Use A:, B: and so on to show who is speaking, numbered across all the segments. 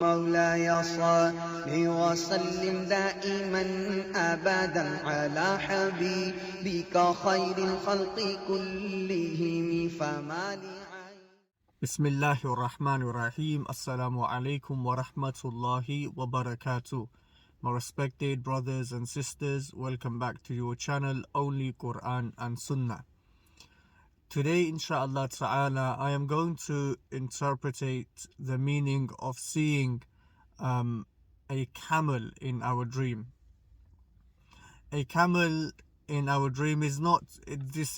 A: مولاي صل وسلم دائما أبدا على حبيبك خير الخلق كلهم فما لي
B: Bismillahir Rahmanir Rahim. Assalamu alaikum wa rahmatullahi wa barakatuh. My respected brothers and sisters, welcome back to your channel, Only Quran and Sunnah. Today, inshallah ta'ala, I am going to interpretate the meaning of seeing a camel in our dream. A camel in our dream this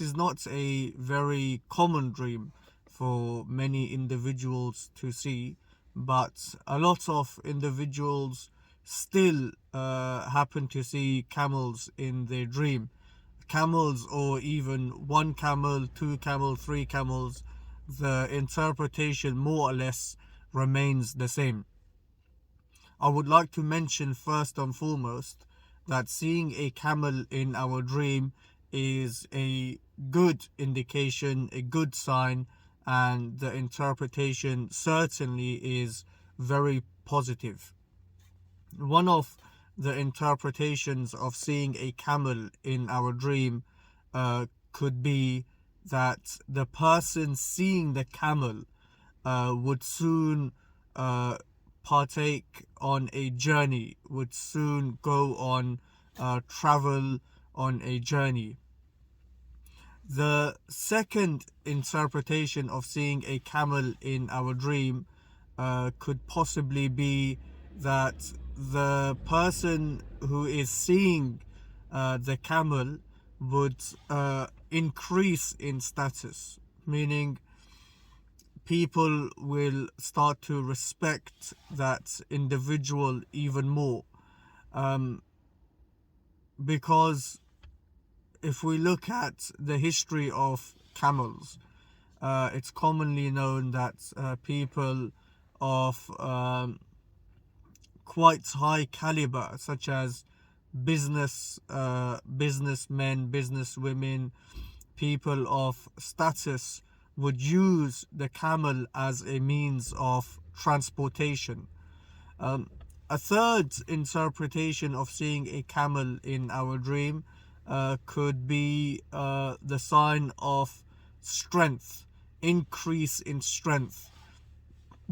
B: is not a very common dream for many individuals to see, but a lot of individuals still happen to see camels in their dream. Camels, or even one camel, two camels, three camels, the interpretation more or less remains the same. I would like to mention first and foremost that seeing a camel in our dream is a good indication, a good sign, and the interpretation certainly is very positive. One of the interpretations of seeing a camel in our dream could be that the person seeing the camel would soon partake on a journey, would soon go on travel on a journey. The second interpretation of seeing a camel in our dream could possibly be that the person who is seeing the camel would increase in status, meaning people will start to respect that individual even more. Because if we look at the history of camels, it's commonly known that people of quite high caliber, such as businessmen, businesswomen, people of status, would use the camel as a means of transportation. A third interpretation of seeing a camel in our dream could be the sign of strength, increase in strength,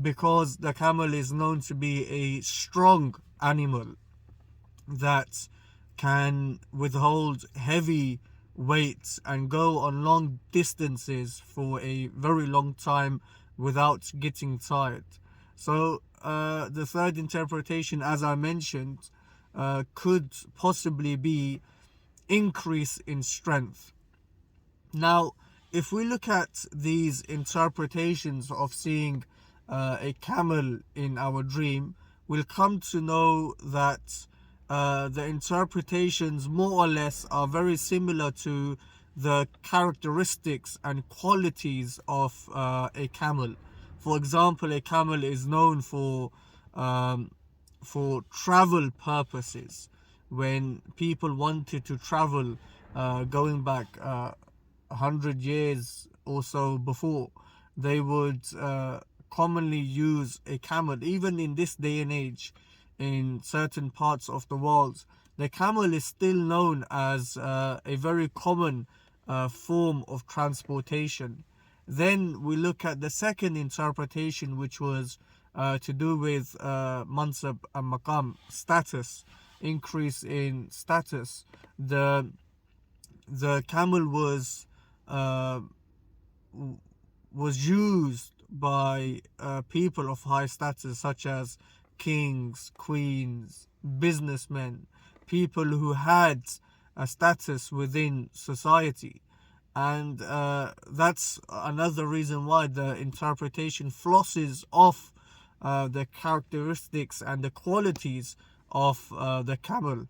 B: because the camel is known to be a strong animal that can withhold heavy weights and go on long distances for a very long time without getting tired. So the third interpretation, as I mentioned, could possibly be increase in strength. Now, if we look at these interpretations of seeing a camel in our dream, we'll come to know that the interpretations more or less are very similar to the characteristics and qualities of a camel. For example, a camel is known for travel purposes. When people wanted to travel, going back 100 years or so before, they would commonly use a camel. Even in this day and age, in certain parts of the world, the camel is still known as a very common form of transportation. Then we look at the second interpretation, which was to do with mansab and maqam, status, increase in status. The camel was used by people of high status, such as kings, queens, businessmen, people who had a status within society. And that's another reason why the interpretation flosses off the characteristics and the qualities of the camel.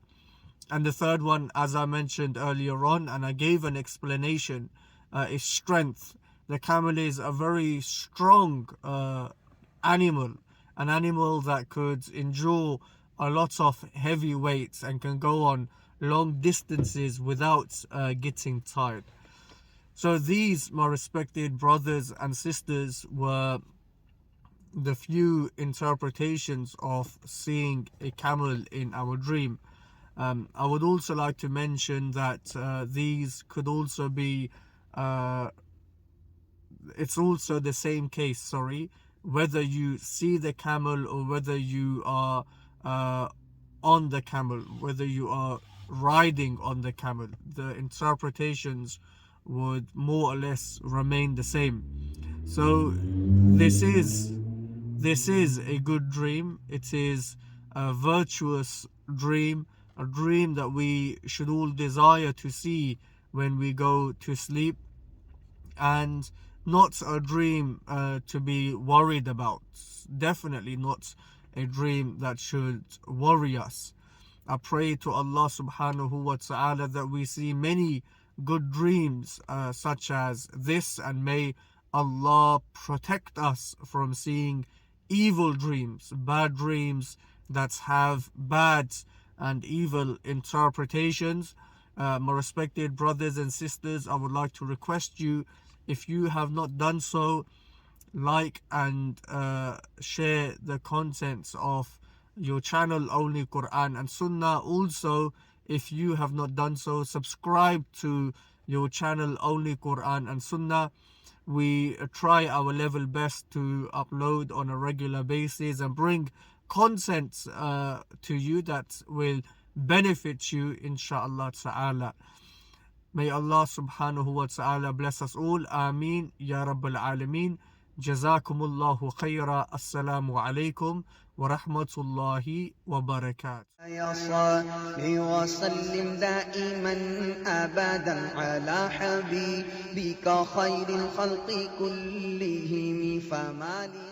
B: And the third one, as I mentioned earlier on, and I gave an explanation, is strength. The camel is a very strong animal, an animal that could endure a lot of heavy weights and can go on long distances without getting tired. So these, my respected brothers and sisters, were the few interpretations of seeing a camel in our dream. I would also like to mention that these could also be, it's also the same case, sorry, whether you see the camel or whether you are on the camel, whether you are riding on the camel. The interpretations would more or less remain the same. So this is a good dream. It is a virtuous dream, a dream that we should all desire to see when we go to sleep, and not a dream to be worried about. Definitely not a dream that should worry us. I pray to Allah subhanahu wa ta'ala that we see many good dreams such as this, and may Allah protect us from seeing evil dreams, bad dreams that have bad and evil interpretations. My respected brothers and sisters, I would like to request you, if you have not done so, like and share the contents of your channel Only Quran and Sunnah. Also, if you have not done so, subscribe to your channel Only Quran and Sunnah. We try our level best to upload on a regular basis and bring content to you that will benefit you, inshallah ta'ala. May Allah subhanahu wa ta'ala bless us all. Ameen ya Rabbal Alameen. Jazakumullahu khaira. Assalamu alaikum wa rahmatullahi wa barakatuh.
A: يا صل وسلم دائما أبدا على حبيبك خير الخلق كلهم فما لي